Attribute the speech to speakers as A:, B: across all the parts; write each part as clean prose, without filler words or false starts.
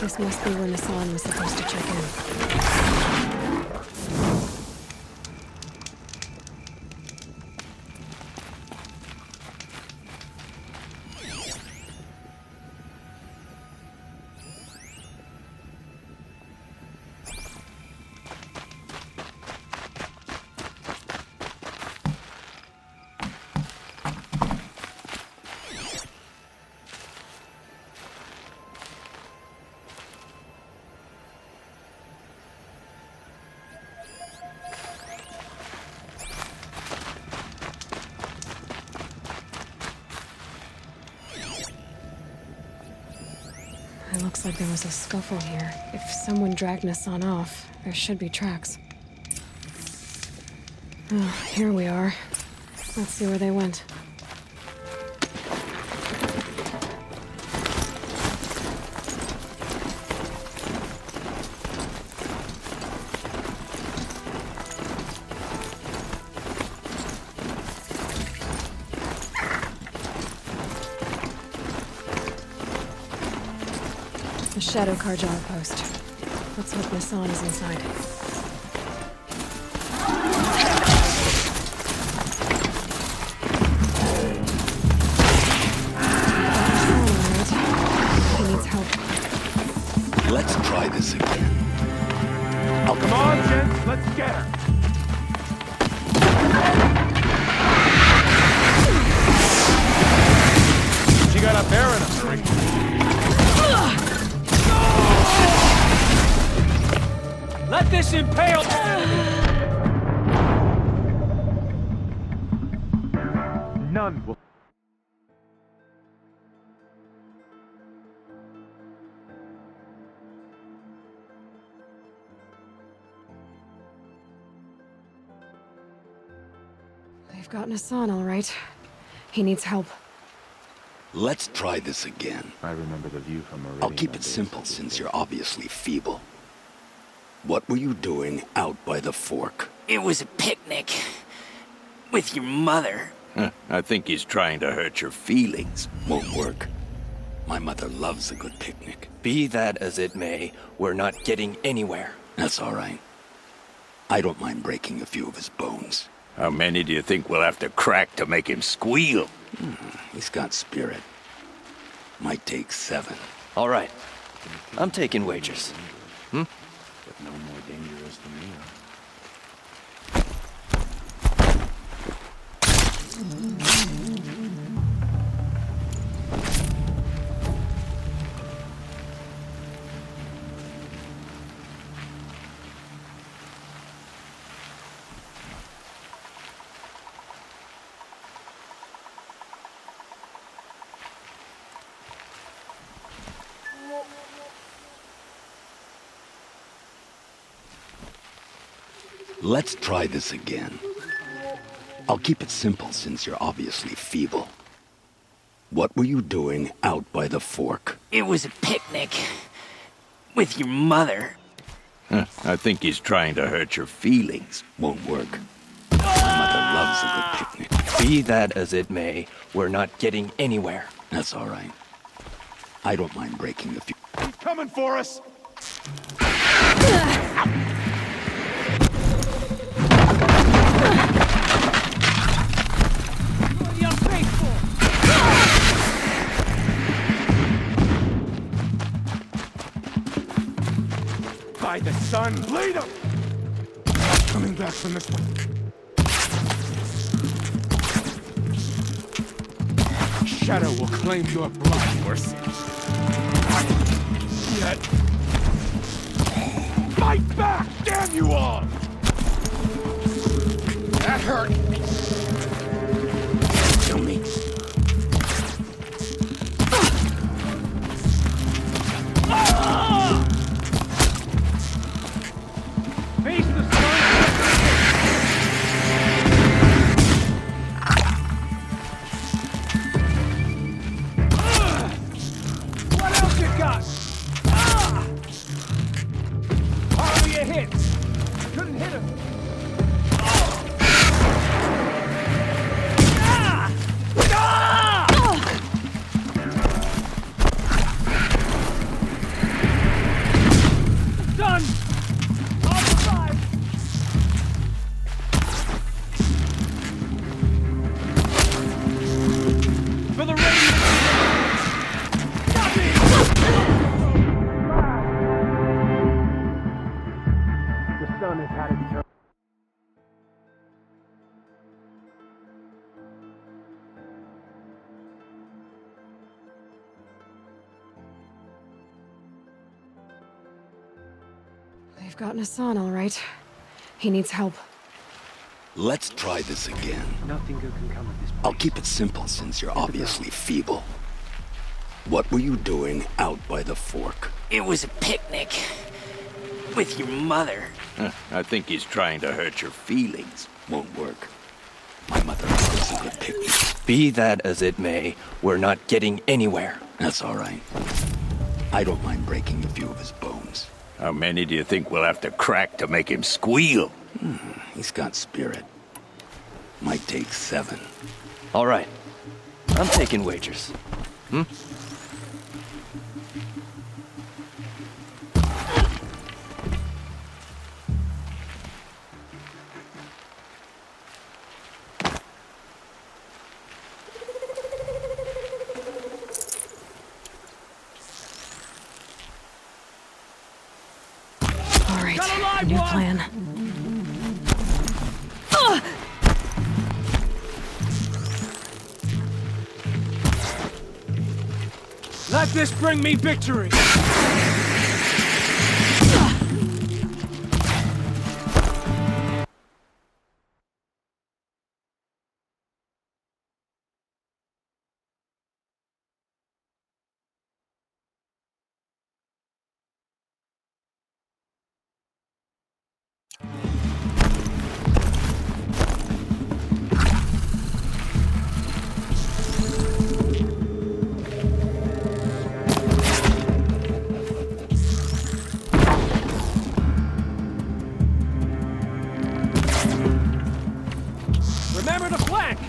A: This must be where Nassan was supposed to check in. It looks like there was a scuffle here. If someone dragged Nassan off, there should be tracks. Oh, here we are. Let's see where they went. The Shadow Carja outpost. Let's hope Nassan is inside. He needs help.
B: Let's try this again.
C: Oh, come on, gents, let's get her. She got a bear in a hurry. Let this impale! None will...
A: They've got Nassan, all right. He needs help.
B: Let's try this again.
C: I remember the view from Meridian.
B: I'll keep it simple since you're obviously feeble. What were you doing out by the fork?
D: It was a picnic. With your mother.
B: I think he's trying to hurt your feelings. Won't work. My mother loves a good picnic.
D: Be that as it may, we're not getting anywhere.
B: That's all right. I don't mind breaking a few of his bones.
E: How many do you think we'll have to crack to make him squeal?
B: He's got spirit. Might take 7.
D: All right. I'm taking wagers.
C: But no more dangerous than me.
B: Let's try this again. I'll keep it simple since you're obviously feeble. What were you doing out by the fork?
D: It was a picnic. With your mother.
E: I think he's trying to hurt your feelings.
B: Won't work. My mother loves a good picnic.
D: Be that as it may, we're not getting anywhere.
B: That's all right. I don't mind breaking a few.
C: He's coming for us!
D: The unfaithful!
C: By the sun, bleed him! Coming back from this way. Shadow will claim your blood, worse. Yet. Fight back, damn you all! That hurt.
B: Kill me.
C: Face the sun! What else you got? Hardly a hit. Couldn't hit him. Done. I'll survive. For the radiant. Nothing. The sun has had its turn.
A: They've gotten Hassan, all right. He needs help.
B: Let's try this again.
D: Nothing good can come of this place.
B: I'll keep it simple since you're obviously feeble. What were you doing out by the fork?
D: It was a picnic. With your mother.
E: I think he's trying to hurt your feelings.
B: Won't work. My mother loves a good picnic.
F: Be that as it may, we're not getting anywhere.
B: That's all right. I don't mind breaking a few of his bones.
E: How many do you think we'll have to crack to make him squeal?
B: He's got spirit. Might take 7.
F: All right. I'm taking wagers.
A: All right, new plan.
C: Let this bring me victory! Remember to flank!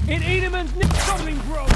C: In Edemon's something broke!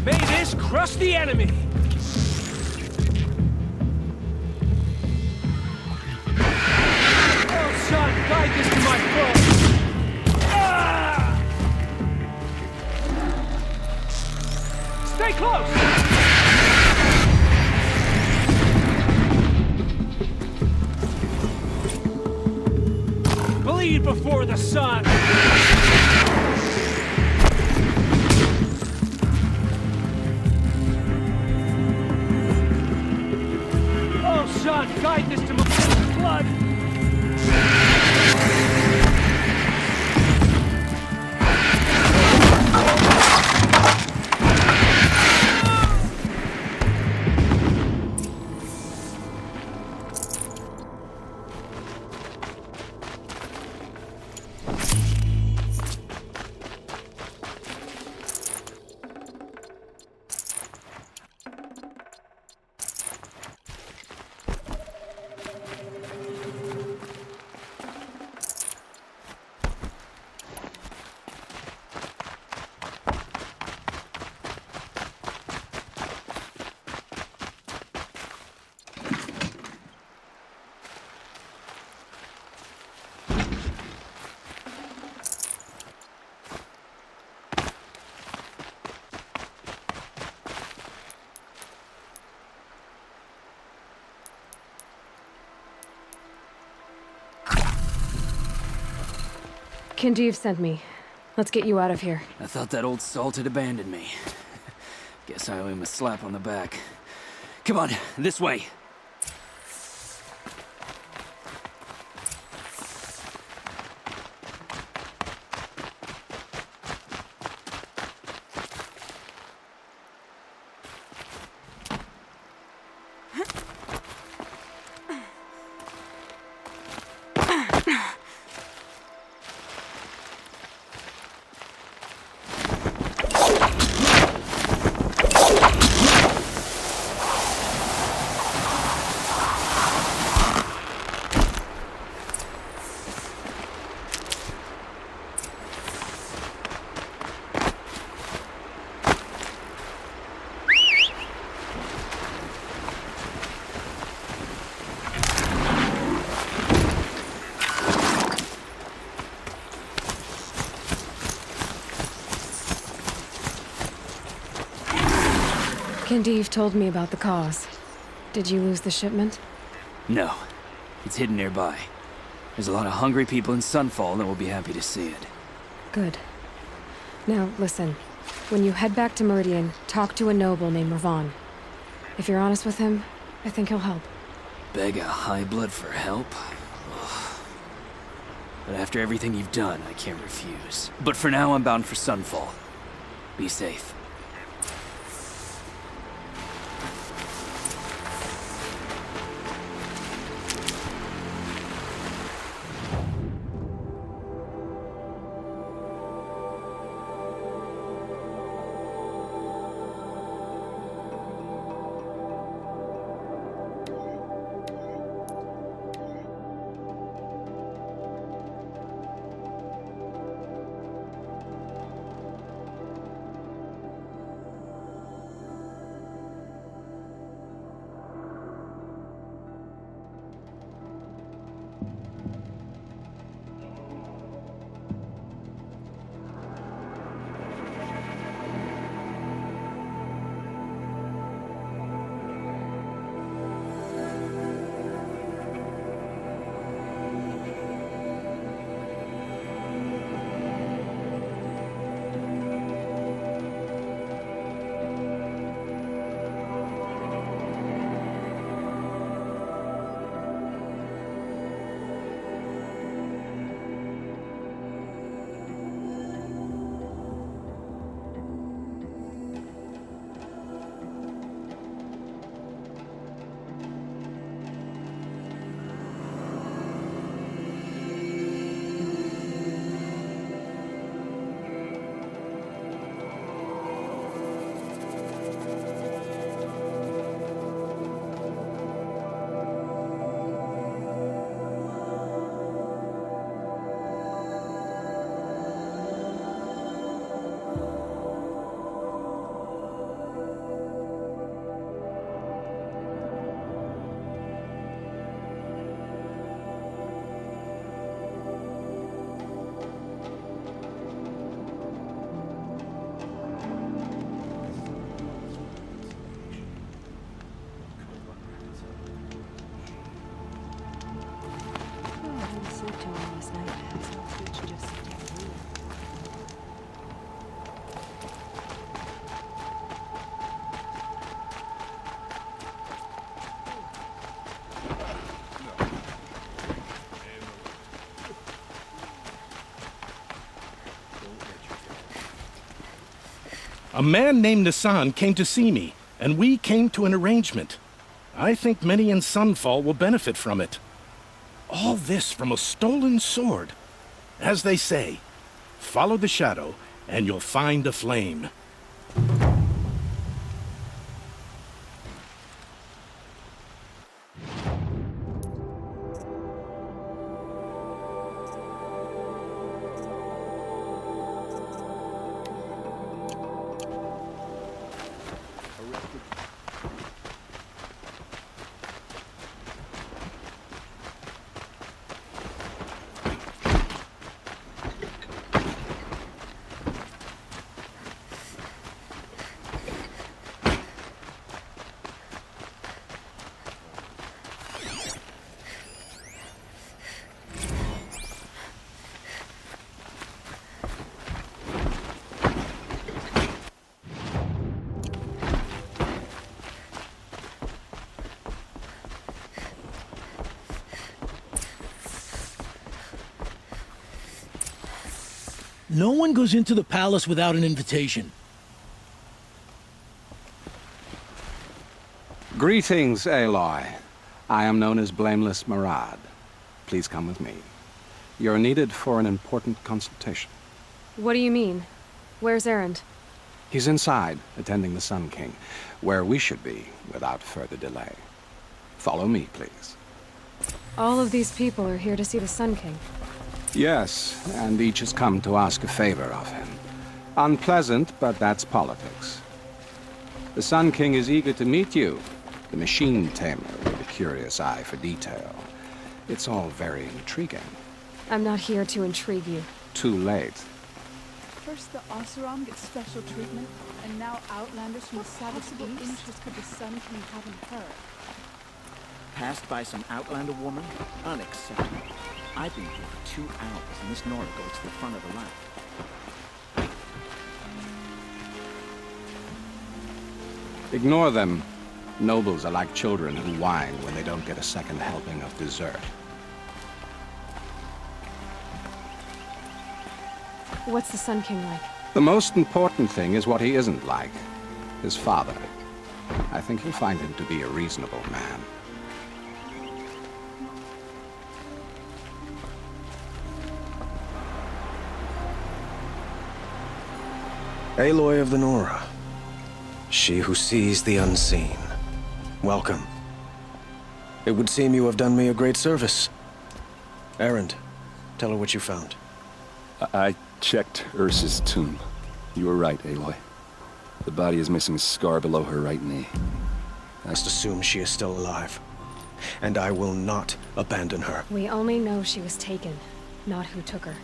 C: May this crush the enemy! Oh, son, guide this to my foe! Ah! Stay close! the sun! Oh, son, guide this to my blood!
A: Kinjeev sent me. Let's get you out of here.
D: I thought that old salt had abandoned me. Guess I owe him a slap on the back. Come on, this way.
A: Kinjeev told me about the cause. Did you lose the shipment?
D: No, it's hidden nearby. There's a lot of hungry people in Sunfall that will be happy to see it.
A: Good. Now, listen. When you head back to Meridian, talk to a noble named Ravon. If you're honest with him, I think he'll help.
D: Beg a high blood for help? Ugh. But after everything you've done, I can't refuse. But for now, I'm bound for Sunfall. Be safe.
G: A man named Nissan came to see me, and we came to an arrangement. I think many in Sunfall will benefit from it. All this from a stolen sword. As they say, follow the shadow, and you'll find a flame.
H: No one goes into the palace without an invitation.
I: Greetings, Aloy. I am known as Blameless Murad. Please come with me. You're needed for an important consultation.
A: What do you mean? Where's Erend?
I: He's inside, attending the Sun King, where we should be without further delay. Follow me, please.
A: All of these people are here to see the Sun King.
I: Yes, and each has come to ask a favor of him. Unpleasant, but that's politics. The Sun King is eager to meet you, the machine tamer with a curious eye for detail. It's all very intriguing.
A: I'm not here to intrigue you.
I: Too late.
J: First the Oseram gets special treatment, and now Outlanders from the Savage East. Interest could the Sun King have in her?
K: Passed by some Outlander woman? Unacceptable. I've been here for 2 hours, and this Nora goes to the front of the line.
I: Ignore them. Nobles are like children who whine when they don't get a second helping of dessert.
A: What's the Sun King like?
I: The most important thing is what he isn't like. His father. I think you'll find him to be a reasonable man.
F: Aloy of the Nora. She who sees the unseen. Welcome. It would seem you have done me a great service. Erend, tell her what you found.
C: I checked Ursa's tomb. You were right, Aloy. The body is missing a scar below her right knee.
F: I must assume she is still alive. And I will not abandon her.
A: We only know she was taken, not who took her.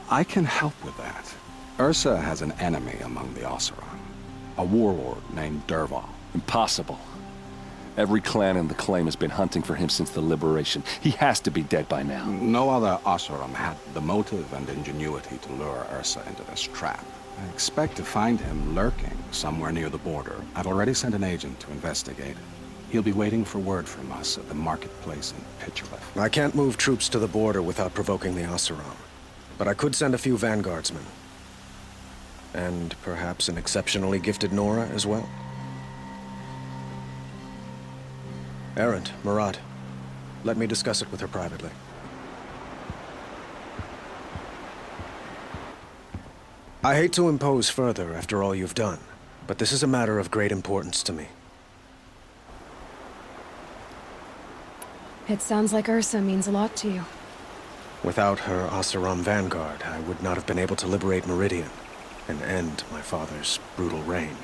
I: I can help with that. Ursa has an enemy among the Oseram. A warlord named Dervahl.
C: Impossible. Every clan in the claim has been hunting for him since the liberation. He has to be dead by now.
I: No other Oseram had the motive and ingenuity to lure Ursa into this trap. I expect to find him lurking somewhere near the border. I've already sent an agent to investigate. He'll be waiting for word from us at the marketplace in Pitchcliff.
F: I can't move troops to the border without provoking the Oseram. But I could send a few vanguardsmen. And perhaps an exceptionally gifted Nora as well. Erend, Murad, let me discuss it with her privately. I hate to impose further after all you've done, but this is a matter of great importance to me.
A: It sounds like Ursa means a lot to you.
F: Without her Oseram vanguard, I would not have been able to liberate Meridian and end my father's brutal reign.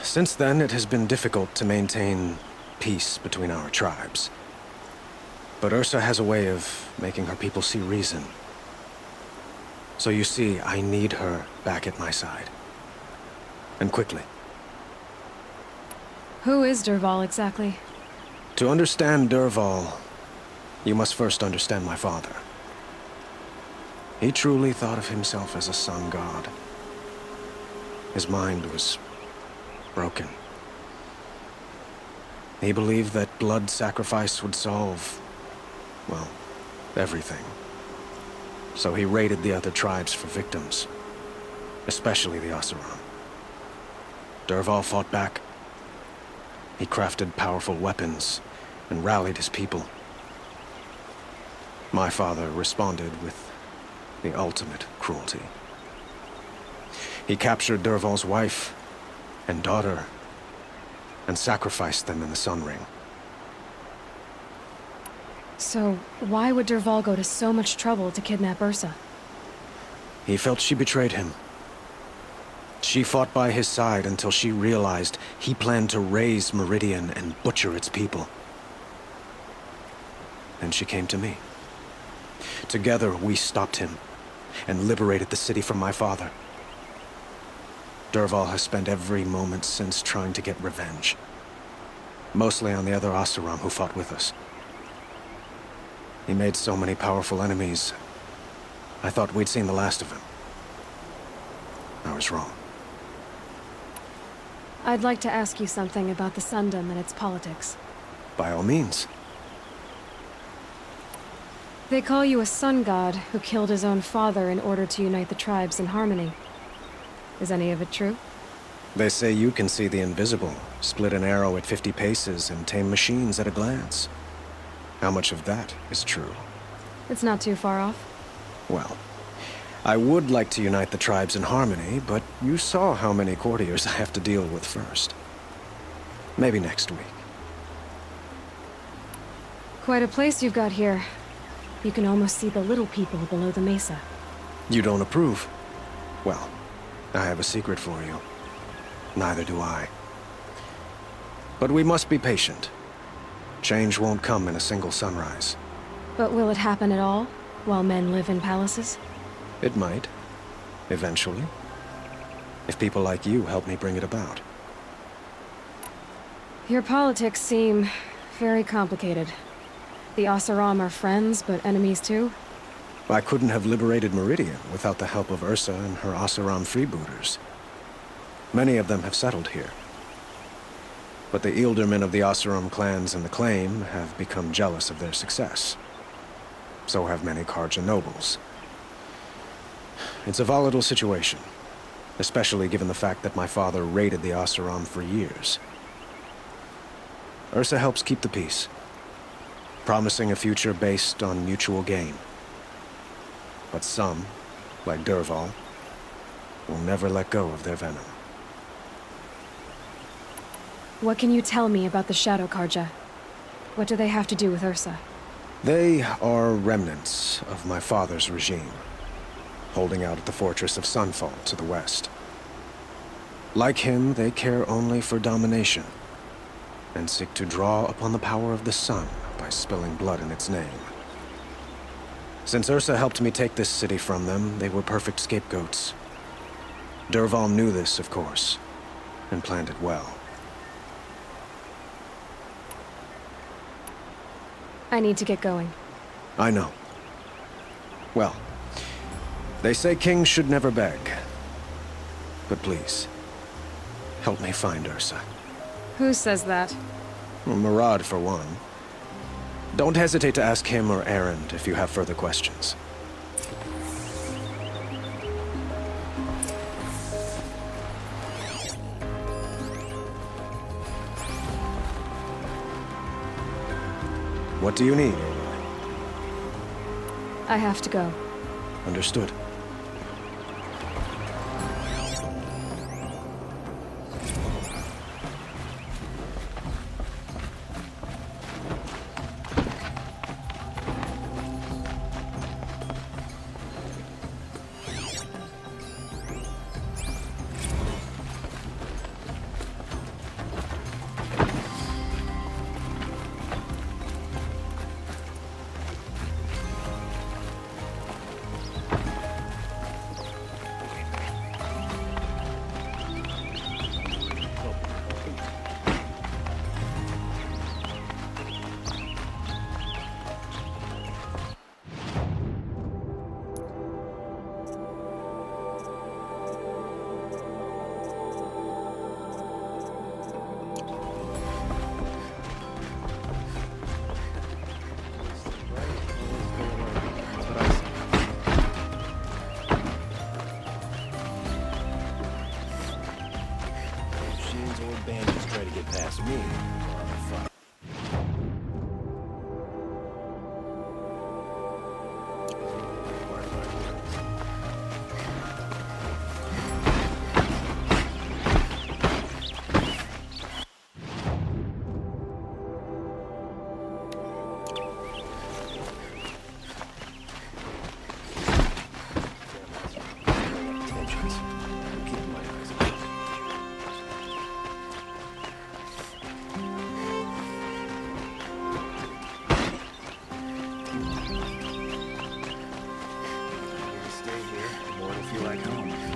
F: Since then, it has been difficult to maintain peace between our tribes. But Ursa has a way of making her people see reason. So you see, I need her back at my side. And quickly.
A: Who is Dervahl exactly?
F: To understand Dervahl, you must first understand my father. He truly thought of himself as a sun god. His mind was broken. He believed that blood sacrifice would solve, well, everything. So he raided the other tribes for victims. especially the Oseram. Dervahl fought back. He crafted powerful weapons and rallied his people. My father responded with the ultimate cruelty. He captured Dervahl's wife and daughter and sacrificed them in the Sun Ring.
A: So, why would Dervahl go to so much trouble to kidnap Ursa?
F: He felt she betrayed him. She fought by his side until she realized he planned to raise Meridian and butcher its people. Then she came to me. Together, we stopped him and liberated the city from my father. Dervahl has spent every moment since trying to get revenge. Mostly on the other Oseram who fought with us. He made so many powerful enemies, I thought we'd seen the last of him. I was wrong.
A: I'd like to ask you something about the Sundom and its politics.
F: By all means.
A: They call you a sun god who killed his own father in order to unite the tribes in harmony. Is any of it true?
F: They say you can see the invisible, split an arrow at 50 paces, and tame machines at a glance. How much of that is true?
A: It's not too far off.
F: Well, I would like to unite the tribes in harmony, but you saw how many courtiers I have to deal with first. Maybe next week.
A: Quite a place you've got here. You can almost see the little people below the mesa.
F: You don't approve? Well, I have a secret for you. Neither do I. But we must be patient. Change won't come in a single sunrise.
A: But will it happen at all, while men live in palaces?
F: It might. Eventually. If people like you help me bring it about.
A: Your politics seem very complicated. The Oseram are friends, but enemies too?
F: I couldn't have liberated Meridian without the help of Ursa and her Oseram freebooters. Many of them have settled here. But the Ealdormen of the Oseram clans in the Claim have become jealous of their success. So have many Karja nobles. It's a volatile situation, especially given the fact that my father raided the Oseram for years. Ursa helps keep the peace, promising a future based on mutual gain. But some, like Dervahl, will never let go of their venom.
A: What can you tell me about the Shadow Karja? What do they have to do with Ursa?
F: They are remnants of my father's regime, holding out at the fortress of Sunfall to the west. Like him, they care only for domination, and seek to draw upon the power of the sun by spilling blood in its name. Since Ursa helped me take this city from them, they were perfect scapegoats. Dervahl knew this, of course, and planned it well.
A: I need to get going.
F: I know. Well, they say kings should never beg. But please, help me find Ursa.
A: Who says that?
F: Well, Murad, for one. Don't hesitate to ask him or Erend if you have further questions. What do you need, Aloy?
A: I have to go.
F: Understood.
K: get past me. Stay here, or it'll feel like home.